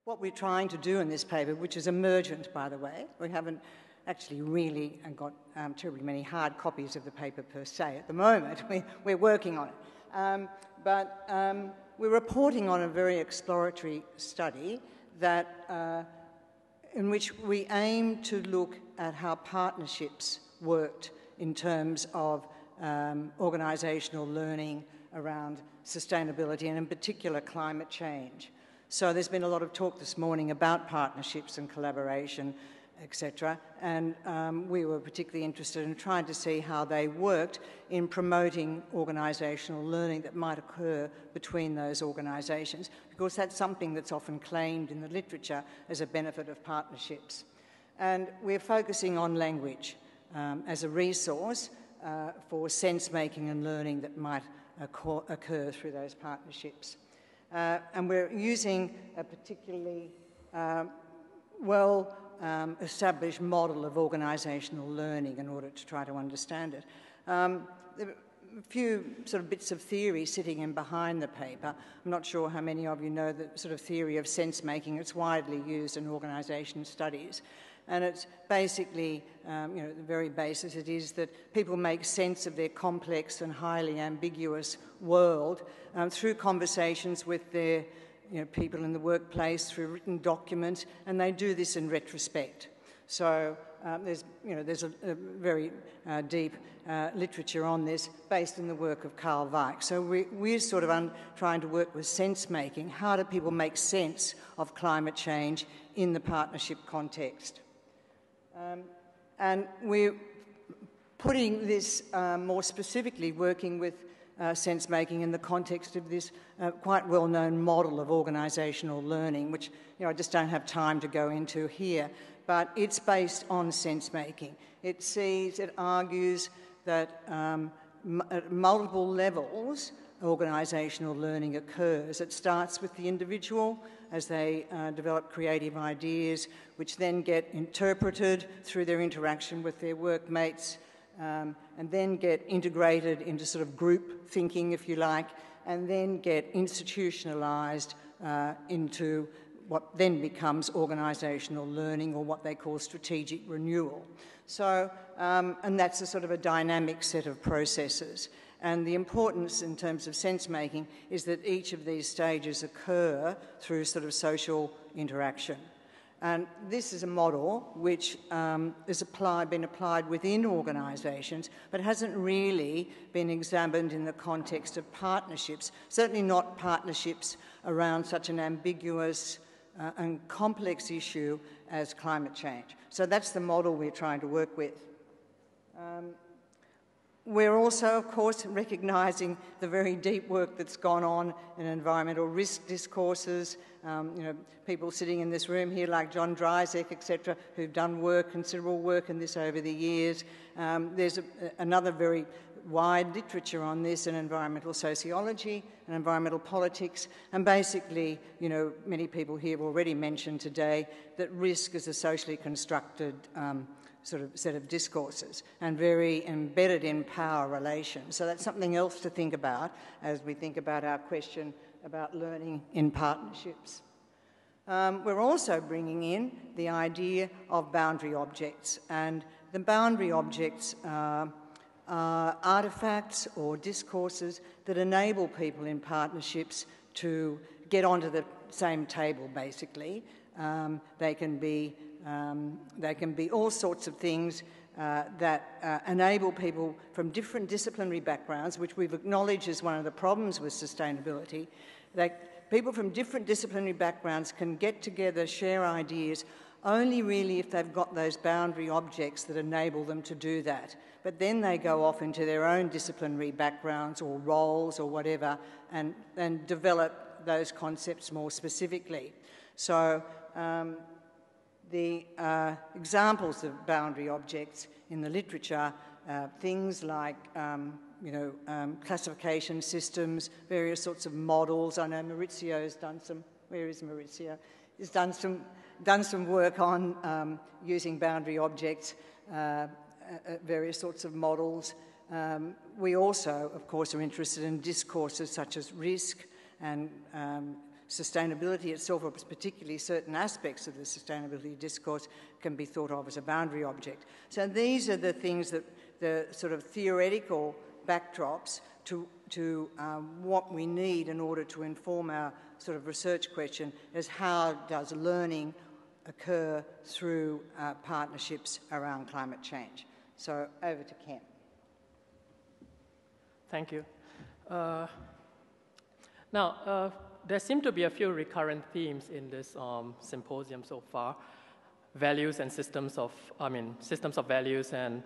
What we're trying to do in this paper, which is emergent, by the way, we haven't actually really got terribly many hard copies of the paper per se at the moment. We're working on it. But we're reporting on a very exploratory study that, in which we aim to look at how partnerships worked in terms of organisational learning around sustainability and in particular climate change. So there's been a lot of talk this morning about partnerships and collaboration, etc. And we were particularly interested in trying to see how they worked in promoting organisational learning that might occur between those organisations, because that's something that's often claimed in the literature as a benefit of partnerships. And we're focusing on language as a resource for sense-making and learning that might occur through those partnerships. And we're using a particularly established model of organisational learning in order to try to understand it. There are a few sort of bits of theory sitting in behind the paper. I'm not sure how many of you know the sort of theory of sense-making. It's widely used in organisation studies. And it's basically, at the very basis, it is that people make sense of their complex and highly ambiguous world through conversations with their people in the workplace, through written documents, and they do this in retrospect. So there's a very deep literature on this based on the work of Carl Weick. So we're sort of trying to work with sense-making. How do people make sense of climate change in the partnership context? And we're putting this more specifically, working with sense-making in the context of this quite well-known model of organisational learning, which I just don't have time to go into here, but it's based on sense-making. It argues that at multiple levels, organisational learning occurs. It starts with the individual as they develop creative ideas, which then get interpreted through their interaction with their workmates, and then get integrated into sort of group thinking, if you like, and then get institutionalised into what then becomes organisational learning, or what they call strategic renewal. So, and that's a sort of a dynamic set of processes. And the importance in terms of sense-making is that each of these stages occur through sort of social interaction. And this is a model which has been applied within organisations, but hasn't really been examined in the context of partnerships, certainly not partnerships around such an ambiguous and complex issue as climate change. So that's the model we're trying to work with. We're also, of course, recognising the very deep work that's gone on in environmental risk discourses. People sitting in this room here like John Dryzek, etc., who've done considerable work in this over the years. There's another very wide literature on this in environmental sociology and environmental politics. And basically, many people here have already mentioned today that risk is a socially constructed sort of set of discourses and very embedded in power relations. So that's something else to think about as we think about our question about learning in partnerships. We're also bringing in the idea of boundary objects, and the boundary objects are artefacts or discourses that enable people in partnerships to get onto the same table, basically. They can be all sorts of things that enable people from different disciplinary backgrounds, which we've acknowledged is one of the problems with sustainability, that people from different disciplinary backgrounds can get together, share ideas, only really if they've got those boundary objects that enable them to do that. But then they go off into their own disciplinary backgrounds or roles or whatever and develop those concepts more specifically. So the examples of boundary objects in the literature, things like classification systems, various sorts of models. I know Maurizio's done some. Where is Maurizio? He's done some work on using boundary objects, various sorts of models. We also, of course, are interested in discourses such as risk and sustainability itself, or particularly certain aspects of the sustainability discourse, can be thought of as a boundary object. So these are the things that the sort of theoretical backdrops to what we need in order to inform our sort of research question is how does learning occur through partnerships around climate change. So over to Ken. Thank you. Now, there seem to be a few recurrent themes in this symposium so far. Values and systems of values and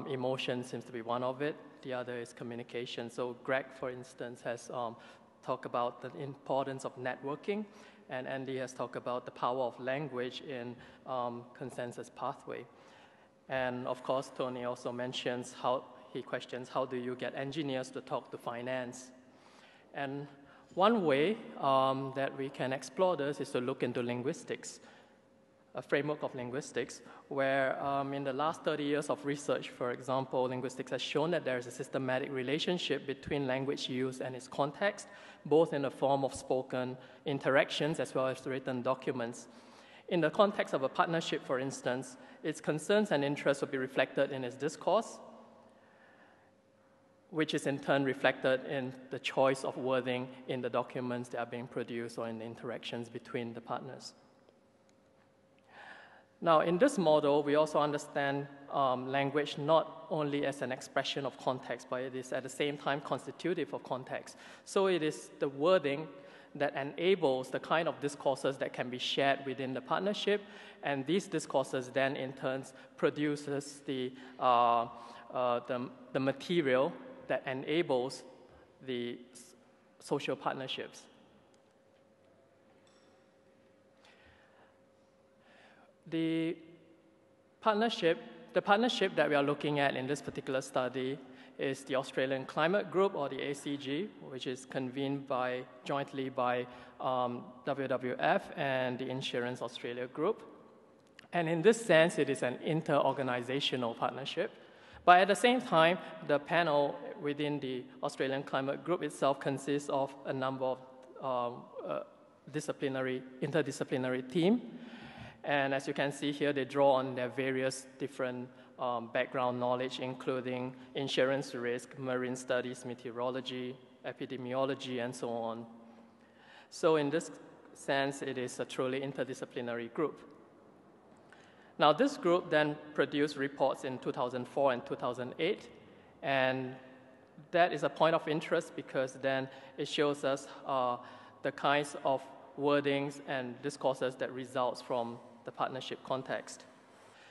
emotion seems to be one of it. The other is communication. So Greg, for instance, has talked about the importance of networking, and Andy has talked about the power of language in consensus pathway. And of course, Tony also mentions he questions how do you get engineers to talk to finance. And one way that we can explore this is to look into linguistics, a framework of linguistics, where in the last 30 years of research, for example, linguistics has shown that there is a systematic relationship between language use and its context, both in the form of spoken interactions as well as written documents. In the context of a partnership, for instance, its concerns and interests will be reflected in its discourse, which is in turn reflected in the choice of wording in the documents that are being produced or in the interactions between the partners. Now, in this model, we also understand language not only as an expression of context, but it is at the same time constitutive of context. So it is the wording that enables the kind of discourses that can be shared within the partnership, and these discourses then in turn produces the material that enables the social partnerships. The partnership that we are looking at in this particular study is the Australian Climate Group, or the ACG, which is convened jointly by WWF and the Insurance Australia Group. And in this sense, it is an inter-organizational partnership. But at the same time, the panel within the Australian Climate Group itself consists of a number of interdisciplinary teams. And as you can see here, they draw on their various different background knowledge, including insurance risk, marine studies, meteorology, epidemiology, and so on. So in this sense, it is a truly interdisciplinary group. Now, this group then produced reports in 2004 and 2008, and that is a point of interest because then it shows us the kinds of wordings and discourses that results from the partnership context.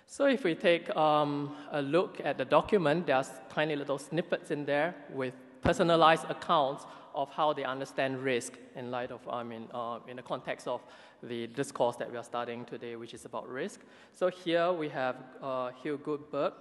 So if we take a look at the document, there's tiny little snippets in there with personalized accounts of how they understand risk in light of, in the context of the discourse that we are studying today, which is about risk. So here we have Hugh Goodberg,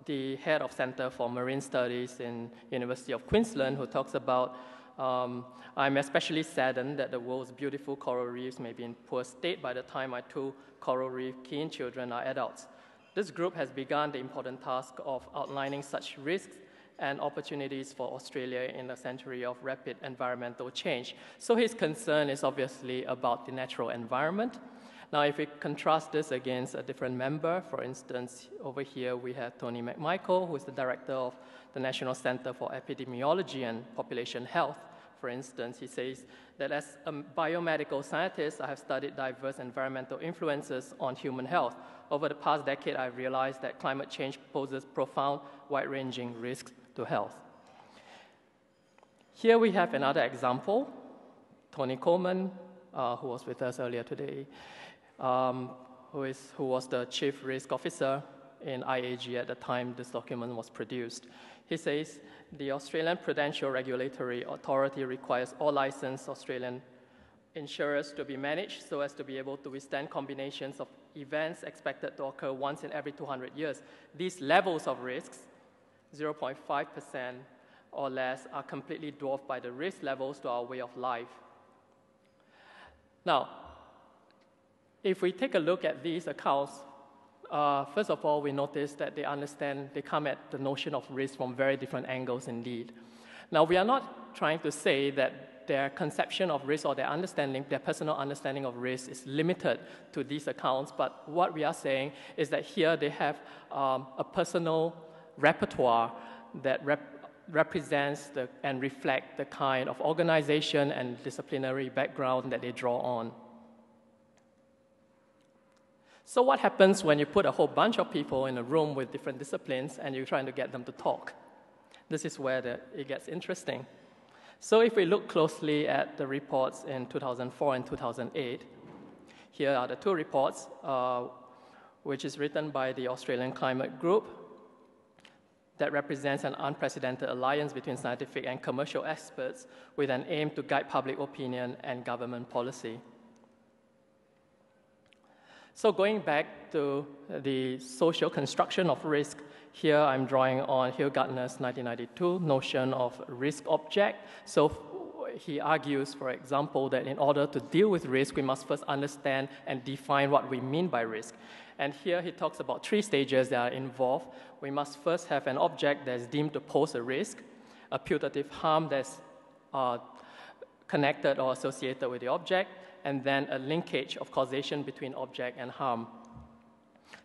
the head of Center for Marine Studies in University of Queensland, who talks about, I'm especially saddened that the world's beautiful coral reefs may be in poor state by the time my two coral reef keen children are adults. This group has begun the important task of outlining such risks and opportunities for Australia in a century of rapid environmental change. So his concern is obviously about the natural environment. Now, if we contrast this against a different member, for instance, over here we have Tony McMichael, who is the director of the National Center for Epidemiology and Population Health. For instance, he says that as a biomedical scientist, I have studied diverse environmental influences on human health. Over the past decade, I've realized that climate change poses profound, wide-ranging risks to health. Here we have another example, Tony Coleman, who was with us earlier today, who was the chief risk officer in IAG at the time this document was produced. He says, the Australian Prudential Regulatory Authority requires all licensed Australian insurers to be managed so as to be able to withstand combinations of events expected to occur once in every 200 years. These levels of risks, 0.5% or less, are completely dwarfed by the risk levels to our way of life. Now, if we take a look at these accounts, first of all, we notice that they come at the notion of risk from very different angles indeed. Now, we are not trying to say that their conception of risk or their understanding, their personal understanding of risk is limited to these accounts. But what we are saying is that here they have a personal repertoire that represents and reflect the kind of organization and disciplinary background that they draw on. So what happens when you put a whole bunch of people in a room with different disciplines and you're trying to get them to talk? This is where it gets interesting. So if we look closely at the reports in 2004 and 2008, here are the two reports, which is written by the Australian Climate Group that represents an unprecedented alliance between scientific and commercial experts with an aim to guide public opinion and government policy. So going back to the social construction of risk, here I'm drawing on Gardner's 1992 notion of risk object. So he argues, for example, that in order to deal with risk, we must first understand and define what we mean by risk. And here he talks about 3 stages that are involved. We must first have an object that's deemed to pose a risk, a putative harm that's connected or associated with the object, and then a linkage of causation between object and harm.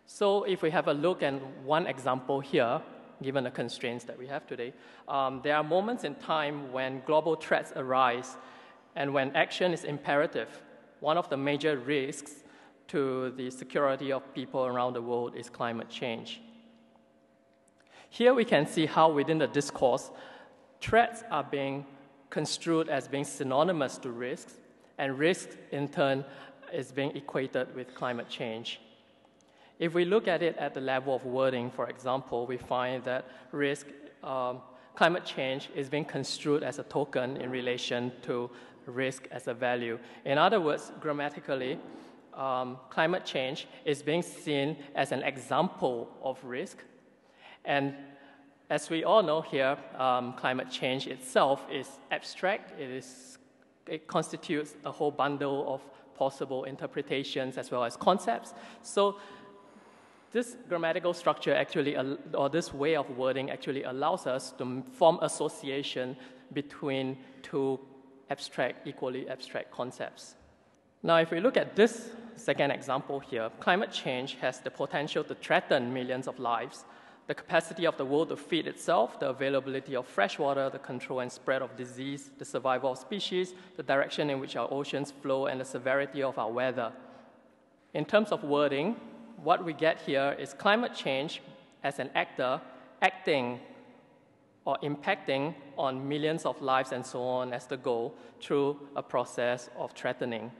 So if we have a look at one example here, given the constraints that we have today, there are moments in time when global threats arise and when action is imperative. One of the major risks to the security of people around the world is climate change. Here we can see how within the discourse, threats are being construed as being synonymous to risks, and risk, in turn, is being equated with climate change. If we look at it at the level of wording, for example, we find that climate change is being construed as a token in relation to risk as a value. In other words, grammatically, climate change is being seen as an example of risk. And as we all know here, climate change itself is abstract. It constitutes a whole bundle of possible interpretations as well as concepts. So this grammatical structure actually, or this way of wording actually allows us to form association between two equally abstract concepts. Now, if we look at this second example here, climate change has the potential to threaten millions of lives. The capacity of the world to feed itself, the availability of fresh water, the control and spread of disease, the survival of species, the direction in which our oceans flow, and the severity of our weather. In terms of wording, what we get here is climate change as an actor acting or impacting on millions of lives and so on as the goal through a process of threatening.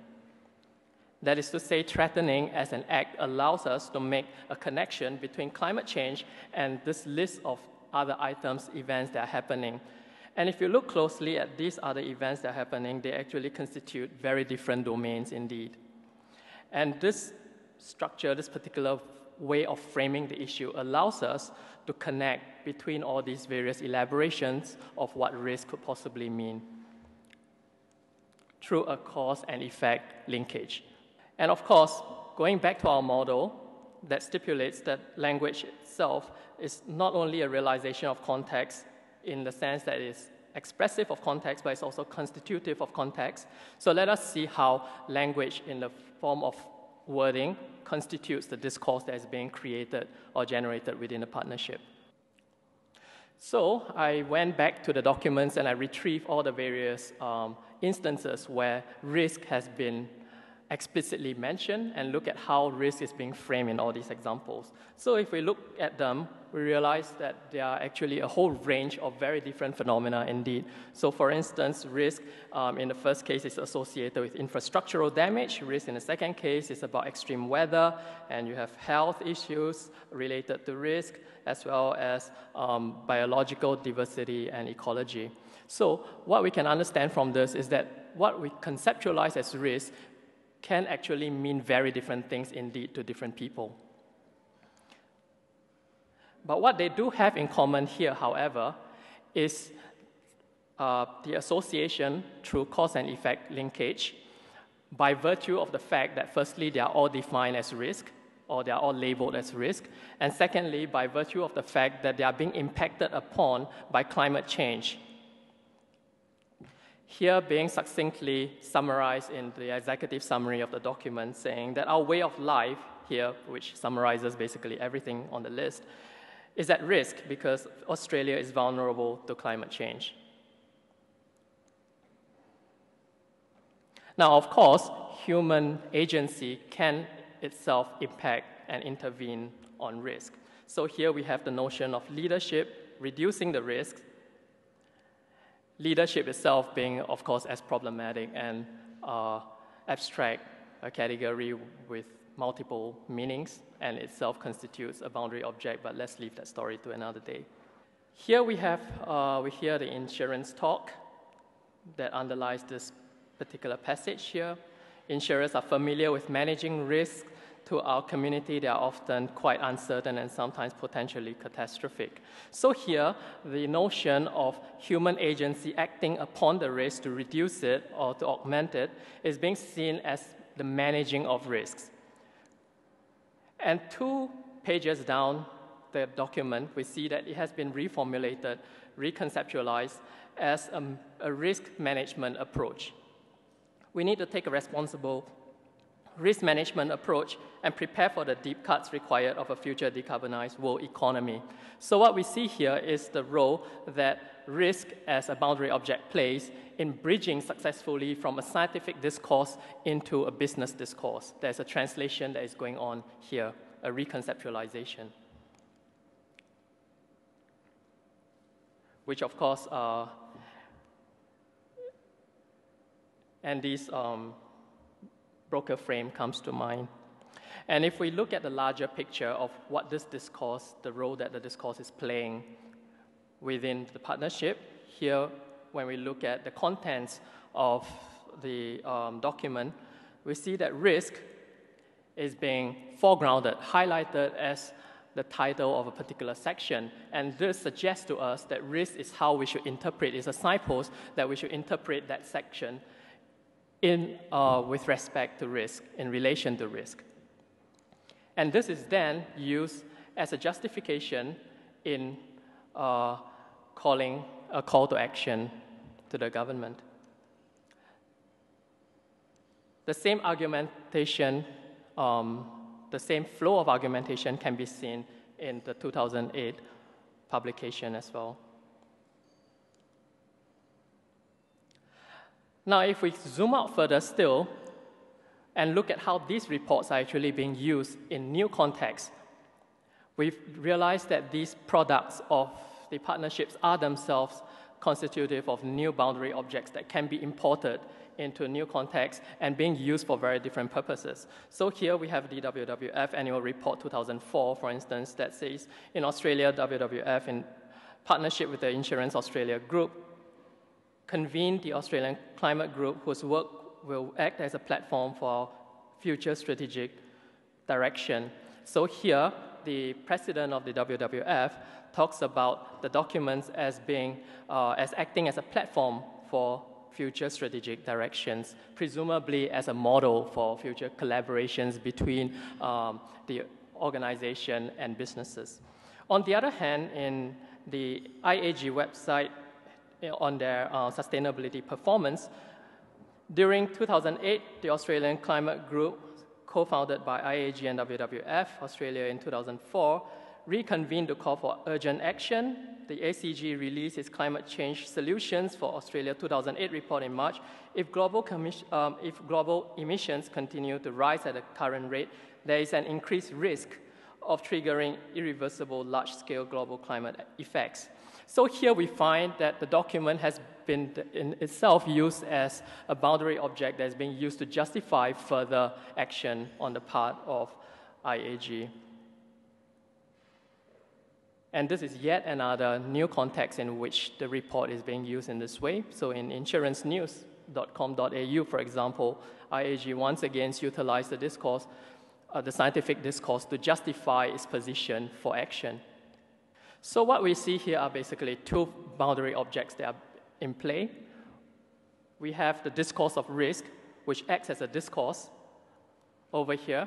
That is to say, threatening as an act allows us to make a connection between climate change and this list of other items, events that are happening. And if you look closely at these other events that are happening, they actually constitute very different domains indeed. And this structure, this particular way of framing the issue allows us to connect between all these various elaborations of what risk could possibly mean through a cause and effect linkage. And of course, going back to our model that stipulates that language itself is not only a realization of context in the sense that it is expressive of context, but it's also constitutive of context. So let us see how language in the form of wording constitutes the discourse that is being created or generated within a partnership. So I went back to the documents and I retrieved all the various instances where risk has been explicitly mentioned and look at how risk is being framed in all these examples. So if we look at them, we realize that there are actually a whole range of very different phenomena indeed. So for instance, risk in the first case is associated with infrastructural damage. Risk in the second case is about extreme weather, and you have health issues related to risk, as well as biological diversity and ecology. So what we can understand from this is that what we conceptualize as risk can actually mean very different things indeed to different people. But what they do have in common here, however, is the association through cause and effect linkage by virtue of the fact that firstly, they are all defined as risk, or they are all labeled as risk, and secondly, by virtue of the fact that they are being impacted upon by climate change. Here being succinctly summarized in the executive summary of the document, saying that our way of life here, which summarizes basically everything on the list, is at risk because Australia is vulnerable to climate change. Now, of course, human agency can itself impact and intervene on risk. So here we have the notion of leadership, reducing the risks. Leadership itself being, of course, as problematic and abstract a category with multiple meanings, and itself constitutes a boundary object, but let's leave that story to another day. Here we hear the insurance talk that underlies this particular passage here. Insurers are familiar with managing risk. To our community, they are often quite uncertain and sometimes potentially catastrophic. So here, the notion of human agency acting upon the risk to reduce it or to augment it is being seen as the managing of risks. And 2 pages down the document, we see that it has been reformulated, reconceptualized as a risk management approach. We need to take a responsible risk management approach and prepare for the deep cuts required of a future decarbonized world economy. So what we see here is the role that risk as a boundary object plays in bridging successfully from a scientific discourse into a business discourse. There's a translation that is going on here, a reconceptualization, which of course Andy's broker frame comes to mind. And if we look at the larger picture of what this discourse, the role that the discourse is playing within the partnership, here when we look at the contents of the document, we see that risk is being foregrounded, highlighted as the title of a particular section. And this suggests to us that risk is how we should interpret, it's a signpost that we should interpret that section with respect to risk, in relation to risk. And this is then used as a justification in calling a call to action to the government. The same argumentation, the same flow of argumentation can be seen in the 2008 publication as well. Now, if we zoom out further still and look at how these reports are actually being used in new contexts, we've realized that these products of the partnerships are themselves constitutive of new boundary objects that can be imported into new contexts and being used for very different purposes. So here we have the WWF Annual Report 2004, for instance, that says in Australia, WWF, in partnership with the Insurance Australia Group, convened the Australian Climate Group, whose work will act as a platform for future strategic direction. So here, the president of the WWF talks about the documents as being, as acting as a platform for future strategic directions, presumably as a model for future collaborations between the organization and businesses. On the other hand, in the IAG website, on their sustainability performance, during 2008, the Australian Climate Group, co-founded by IAG and WWF Australia in 2004, reconvened to call for urgent action. The ACG released its Climate Change Solutions for Australia 2008 report in March. If global emissions continue to rise at the current rate, there is an increased risk of triggering irreversible large-scale global climate effects. So here we find that the document has been in itself used as a boundary object that is being used to justify further action on the part of IAG. And this is yet another new context in which the report is being used in this way. So in insurancenews.com.au, for example, IAG once again utilized the discourse, the scientific discourse, to justify its position for action. So what we see here are basically two boundary objects that are in play. We have the discourse of risk, which acts as a discourse over here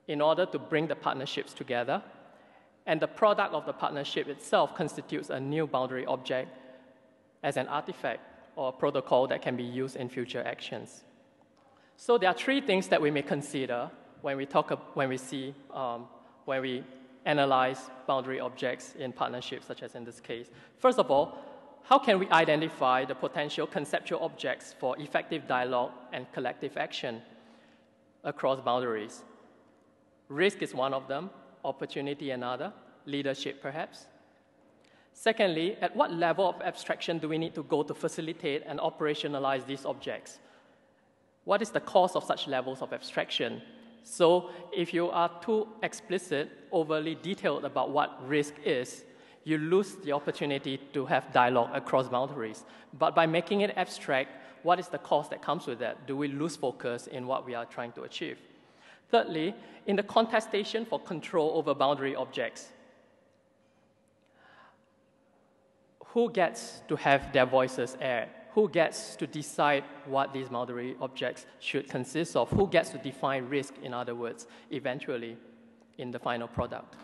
in order to bring the partnerships together. And the product of the partnership itself constitutes a new boundary object as an artifact or protocol that can be used in future actions. So there are three things that we may consider when we analyze boundary objects in partnerships, such as in this case. First of all, how can we identify the potential conceptual objects for effective dialogue and collective action across boundaries? Risk is one of them, opportunity another, leadership perhaps. Secondly, at what level of abstraction do we need to go to facilitate and operationalize these objects? What is the cost of such levels of abstraction? So if you are too explicit, overly detailed about what risk is, you lose the opportunity to have dialogue across boundaries. But by making it abstract, what is the cost that comes with that? Do we lose focus in what we are trying to achieve? Thirdly, in the contestation for control over boundary objects, who gets to have their voices aired? Who gets to decide what these boundary objects should consist of? Who gets to define risk, in other words, eventually in the final product?